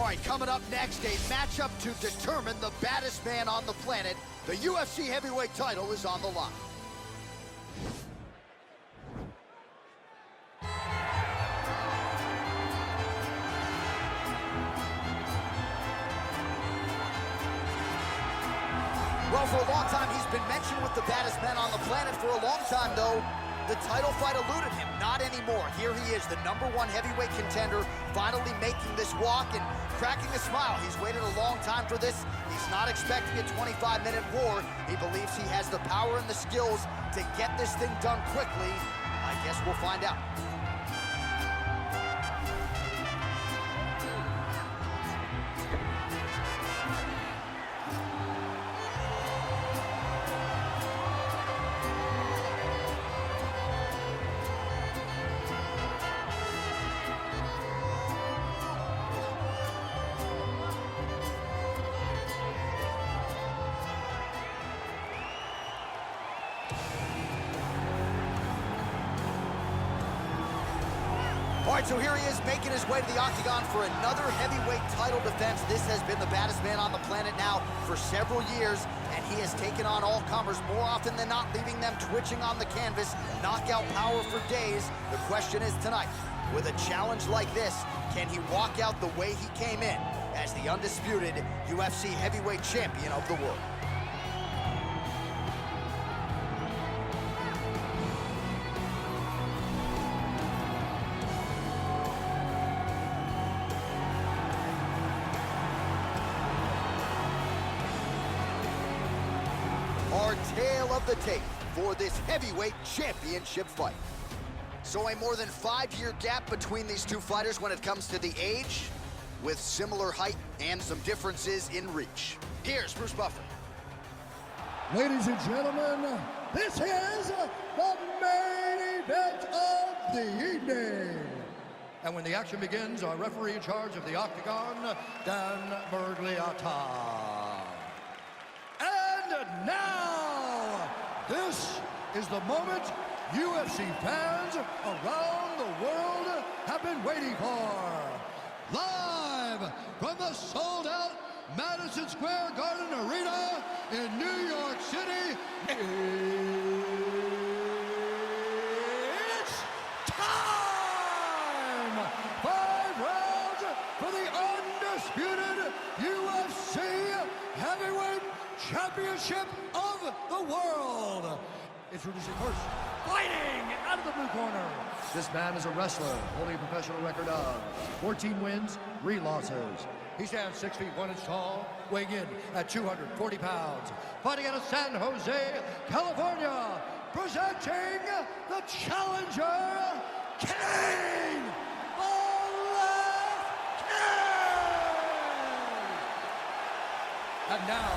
right, coming up next, a matchup to determine the baddest man on the planet. The UFC heavyweight title is on the line. Well, for a long time, he's been mentioned with the baddest men on the planet. For a long time, though, the title fight eluded him. Not anymore. Here he is, the #1 heavyweight contender, finally making this walk and cracking a smile. He's waited a long time for this. He's not expecting a 25-minute war. He believes he has the power and the skills to get this thing done quickly. I guess we'll find out. All right, so here he is making his way to the octagon for another heavyweight title defense. This has been the baddest man on the planet now for several years, and he has taken on all comers more often than not, leaving them twitching on the canvas. Knockout power for days. The question is tonight, with a challenge like this, can he walk out the way he came in as the undisputed UFC heavyweight champion of the world? Our tale of the tape for this heavyweight championship fight. So a more than 5-year gap between these two fighters when it comes to the age, with similar height and some differences in reach. Here's Bruce Buffer. Ladies and gentlemen, this is the main event of the evening. And when the action begins, our referee in charge of the octagon, Dan Bergliata. And now, this is the moment UFC fans around the world have been waiting for. Live from the sold-out Madison Square Garden Arena in New York City, it's time! 5 rounds for the undisputed UFC Heavyweight Championship of the world. Introducing first, fighting out of the blue corner. This man is a wrestler, holding a professional record of 14 wins, 3 losses. He stands 6 feet 1 inch tall, weighing in at 240 pounds. Fighting out of San Jose, California, presenting the challenger, Cain. And now,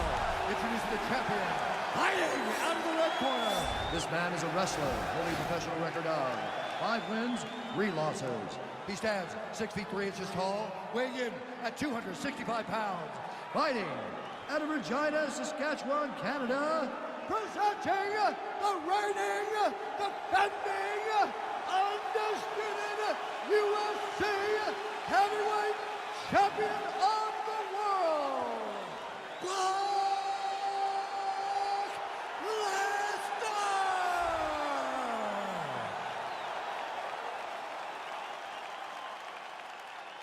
introducing the champion, fighting out of the red corner. This man is a wrestler, holding a professional record of 5 wins, 3 losses. He stands 6 feet 3 inches tall, weighing in at 265 pounds. Fighting out of Regina, Saskatchewan, Canada, presenting the reigning, defending, undisputed UFC heavyweight champion of the world, lesnar!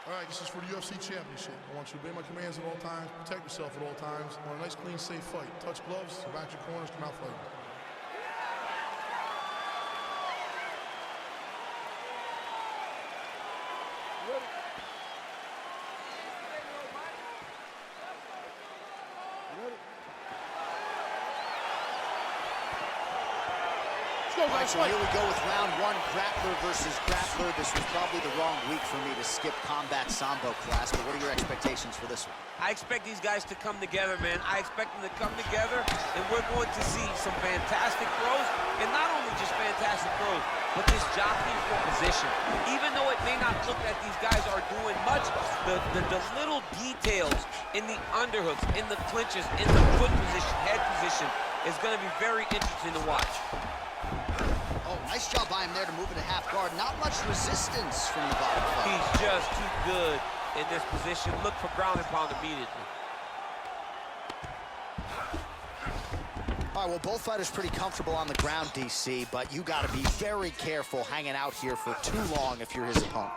All right, this is for the UFC Championship. I want you to obey my commands at all times, protect yourself at all times. I want a nice, clean, safe fight. Touch gloves, back your corners, come out fighting. All right, so here we go with round 1, grappler versus grappler. This was probably the wrong week for me to skip combat sambo class, but what are your expectations for this one? I expect these guys to come together, man. I expect them to come together, and we're going to see some fantastic throws, and not only just fantastic throws, but this jockeying for position. Even though it may not look like these guys are doing much, the little details in the underhooks, in the clinches, in the foot position, head position, is going to be very interesting to watch. Oh, nice job by him there to move into half guard. Not much resistance from the bottom fight. He's just too good in this position, look for ground and pound immediately. All right, well, both fighters pretty comfortable on the ground, DC, but you got to be very careful hanging out here for too long if you're his opponent.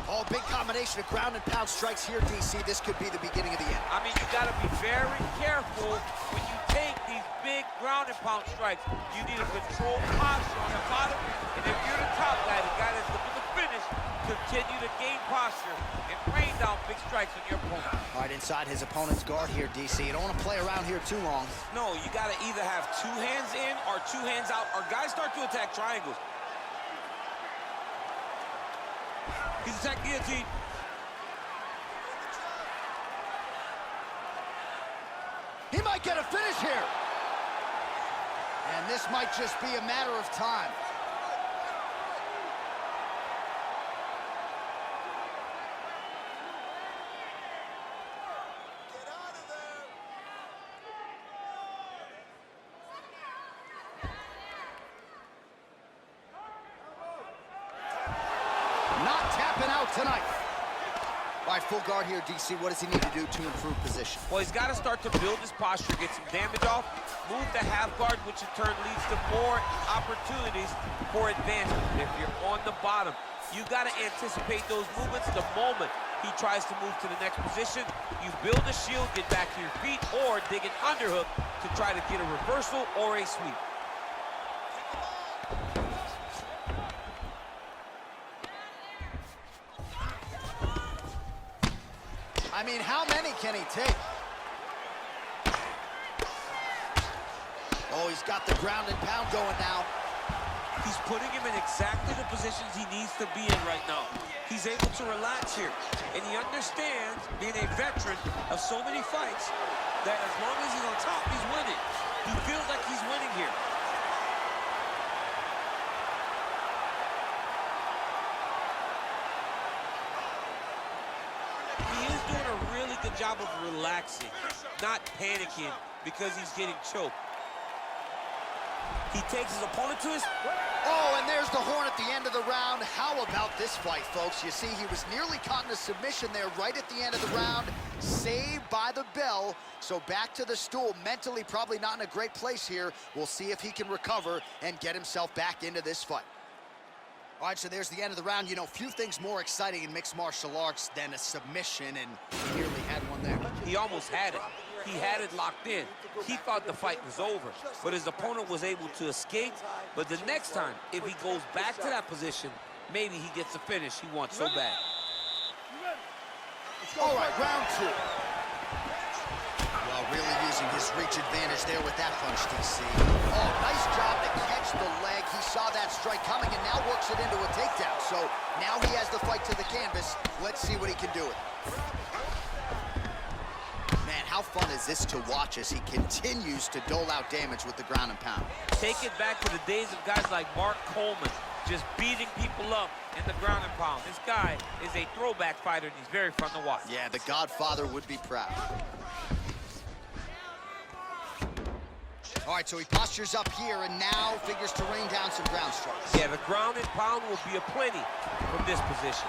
Oh, big combination of ground and pound strikes here, DC. This could be the beginning of the end. I mean, you got to be very careful when you take these big ground and pound strikes. You need a controlled posture on the bottom, and if you're the top guy, the guy that's looking to finish, continue to gain posture and rain down big strikes on your opponent. All right, inside his opponent's guard here, DC. You don't want to play around here too long. No, you got to either have two hands in or two hands out, or guys start to attack triangles. He's attacking guillotine. He might get a finish here. And this might just be a matter of time. Not tapping out tonight. All right, full guard here, DC. What does he need to do to improve position? Well, he's got to start to build his posture, get some damage off, move to half guard, which in turn leads to more opportunities for advancement. If you're on the bottom, you got to anticipate those movements the moment he tries to move to the next position. You build a shield, get back to your feet, or dig an underhook to try to get a reversal or a sweep. I mean, how many can he take? Oh, he's got the ground and pound going now. He's putting him in exactly the positions he needs to be in right now. He's able to relax here, and he understands, being a veteran of so many fights, that as long as he's on top, he's winning. He feels like he's winning here. He is doing a really good job of relaxing, not panicking because he's getting choked. He takes his opponent to his... Oh, and there's the horn at the end of the round. How about this fight, folks? You see, he was nearly caught in a submission there right at the end of the round. Saved by the bell. So back to the stool. Mentally probably not in a great place here. We'll see if he can recover and get himself back into this fight. All right, so there's the end of the round. You know, few things more exciting in mixed martial arts than a submission, and he nearly had one there. He almost had it. He had it locked in. He thought the fight was over, but his opponent was able to escape. But the next time, if he goes back to that position, maybe he gets the finish he wants so bad. All right, round two. Well, really using his reach advantage there with that punch, DC. Oh, nice job to catch the leg. He saw that strike coming and now works it into a takedown. So now he has the fight to the canvas. Let's see what he can do with it. Man, how fun is this to watch as he continues to dole out damage with the ground and pound? Take it back to the days of guys like Mark Coleman, just beating people up in the ground and pound. This guy is a throwback fighter, and he's very fun to watch. Yeah, the Godfather would be proud. All right, so he postures up here and now figures to rain down some ground strikes. Yeah, the ground and pound will be aplenty from this position.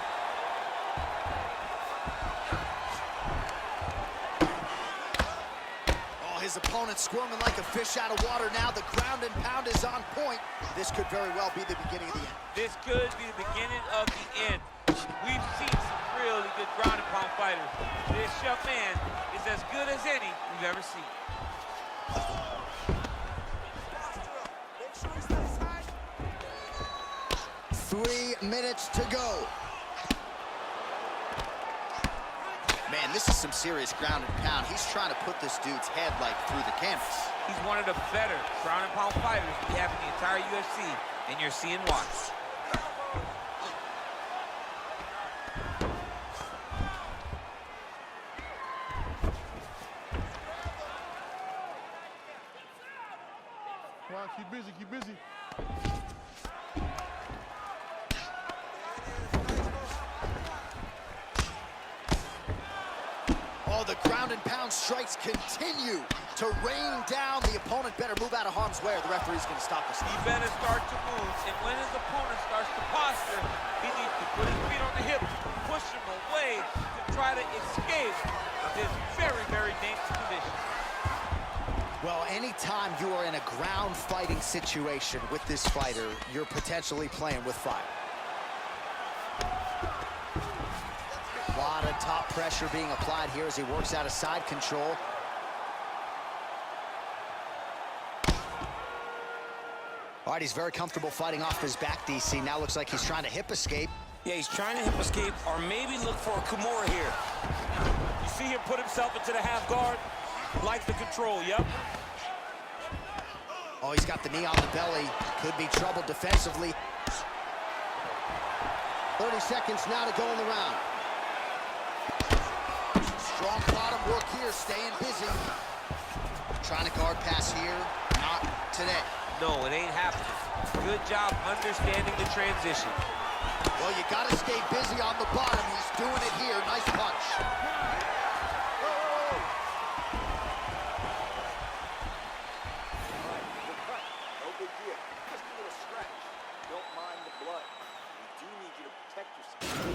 Oh, his opponent squirming like a fish out of water now. The ground and pound is on point. This could very well be the beginning of the end. This could be the beginning of the end. We've seen some really good ground and pound fighters. This young man is as good as any we've ever seen. 3 minutes to go. Man, this is some serious ground and pound. He's trying to put this dude's head like through the canvas. He's one of the better ground and pound fighters we have in the entire UFC, and you're seeing why. Come on, keep busy, keep busy. Oh, the ground and pound strikes continue to rain down. The opponent better move out of harm's way or the referee's going to stop this. He better start to move, and when his opponent starts to posture, he needs to put his feet on the hips, push him away to try to escape this very, very dangerous position. Well, anytime you are in a ground fighting situation with this fighter, you're potentially playing with fire. A lot of top pressure being applied here as he works out of side control. All right, he's very comfortable fighting off his back, DC. Now looks like he's trying to hip escape. Yeah, he's trying to hip escape or maybe look for a Kimura here. You see him put himself into the half guard. Likes the control, yep. Oh, he's got the knee on the belly. Could be trouble defensively. 30 seconds now to go in the round. Strong bottom work here, staying busy. Trying to guard pass here, not today. No, it ain't happening. Good job understanding the transition. Well, you gotta stay busy on the bottom. He's doing it here. Nice punch. No big deal. Just a little scratch. Don't mind the blood. We do need you to protect yourself.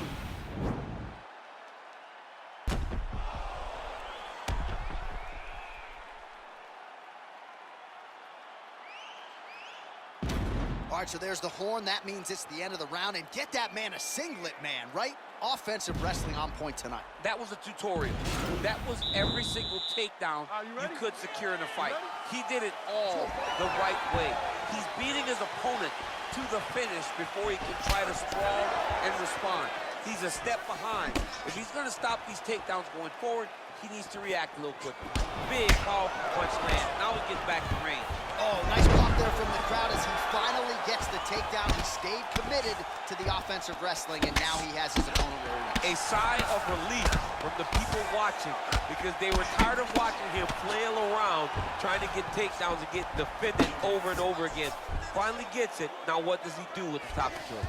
All right, so there's the horn. That means it's the end of the round. And get that man a singlet, man, right? Offensive wrestling on point tonight. That was a tutorial. That was every single takedown you could secure in a fight. He did it all the right way. He's beating his opponent to the finish before he can try to sprawl and respond. He's a step behind. If he's going to stop these takedowns going forward, he needs to react a little quicker. Big, powerful punch land. Now he gets back to range. Oh, nice pop there from the crowd as he finally gets the takedown. He stayed committed to the offensive wrestling, and now he has his opponent where he wants. A sigh of relief from the people watching because they were tired of watching him flail around trying to get takedowns and get defended over and over again. Finally gets it. Now what does he do with the top control?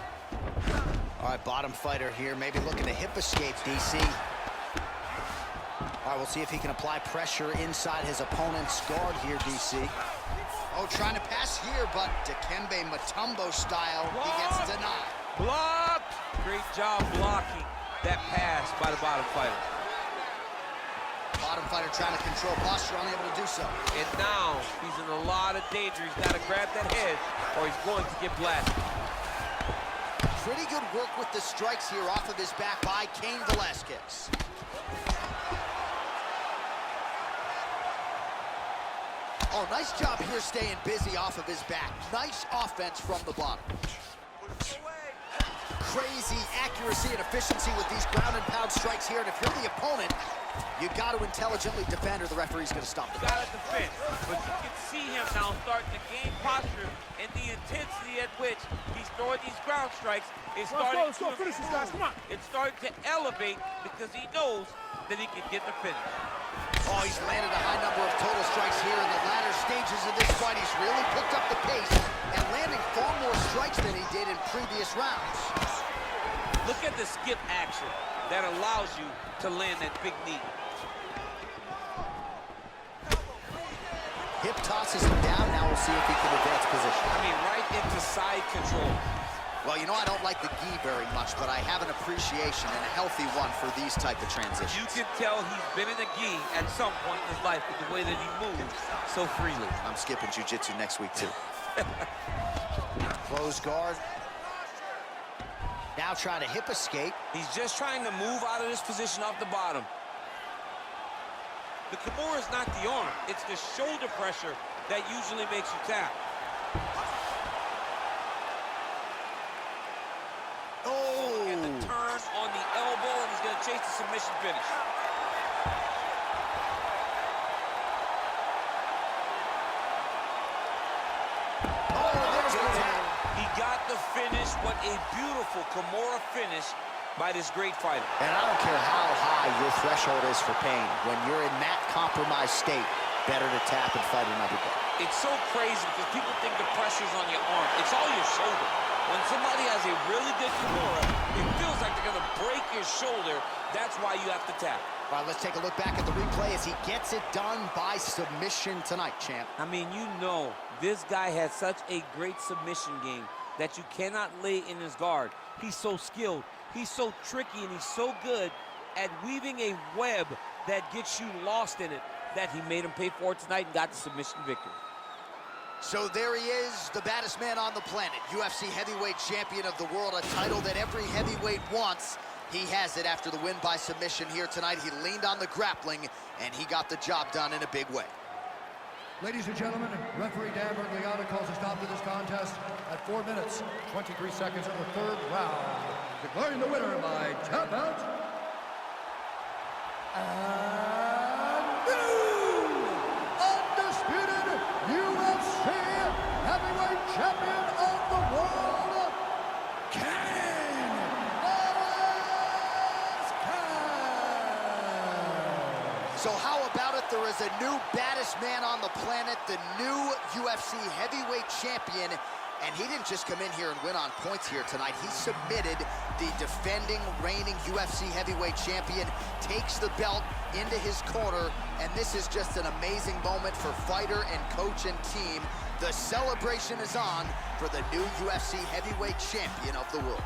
All right, bottom fighter here, maybe looking to hip escape, DC. All right, we'll see if he can apply pressure inside his opponent's guard here, DC. Oh, trying to pass here, but Dikembe Mutombo style, he gets denied. Blocked! Great job blocking that pass by the bottom fighter. Bottom fighter trying to control posture, unable to do so. And now he's in a lot of danger. He's got to grab that head or he's going to get blasted. Pretty good work with the strikes here off of his back by Cain Velasquez. Oh, nice job here staying busy off of his back. Nice offense from the bottom. Crazy accuracy and efficiency with these ground and pound strikes here. And if you're the opponent, you got to intelligently defend or the referee's going to stop the You got to defend. But you can see him now starting to gain posture, and the intensity at which he's throwing these ground strikes is starting to finish this, guys. Come on. It's starting to elevate because he knows that he can get the finish. Oh, he's landed a high number of total strikes here in the latter stages of this fight. He's really picked up the pace and landing far more strikes than he did in previous rounds. Look at the skip action that allows you to land that big knee. Hip tosses him down. Now we'll see if he can advance position. I mean, right into side control. Well, you know, I don't like the gi very much, but I have an appreciation and a healthy one for these type of transitions. You can tell he's been in a gi at some point in his life with the way that he moves so freely. I'm skipping jiu-jitsu next week, too. Close guard. Now trying to hip escape. He's just trying to move out of this position off the bottom. The Kimura is not the arm. It's the shoulder pressure that usually makes you tap. Oh! And the turn on the elbow, and he's going to chase the submission finish. Oh, there's the tap. He got the finish. What a beautiful Kimura finish by this great fighter. And I don't care how high your threshold is for pain. When you're in that compromised state, better to tap and fight another day. It's so crazy because people think the pressure's on your arm. It's all your shoulder. When somebody has a really good Kimura, it feels like they're gonna break your shoulder. That's why you have to tap. All right, let's take a look back at the replay as he gets it done by submission tonight, champ. I mean, you know, this guy has such a great submission game that you cannot lay in his guard. He's so skilled, he's so tricky, and he's so good at weaving a web that gets you lost in it that he made him pay for it tonight and got the submission victory. So there he is, the baddest man on the planet, UFC heavyweight champion of the world, a title that every heavyweight wants. He has it after the win by submission here tonight. He leaned on the grappling, and he got the job done in a big way. Ladies and gentlemen, referee Dan Bergliata calls a stop to this contest at 4 minutes, 23 seconds of the third round. Declaring the winner by tap out. And new undisputed UFC heavyweight champion of the world, cain. So how about it? There is a new baddest man on the planet, the new UFC heavyweight champion. And he didn't just come in here and win on points here tonight. He submitted the defending, reigning UFC heavyweight champion, takes the belt into his corner, and this is just an amazing moment for fighter and coach and team. The celebration is on for the new UFC heavyweight champion of the world.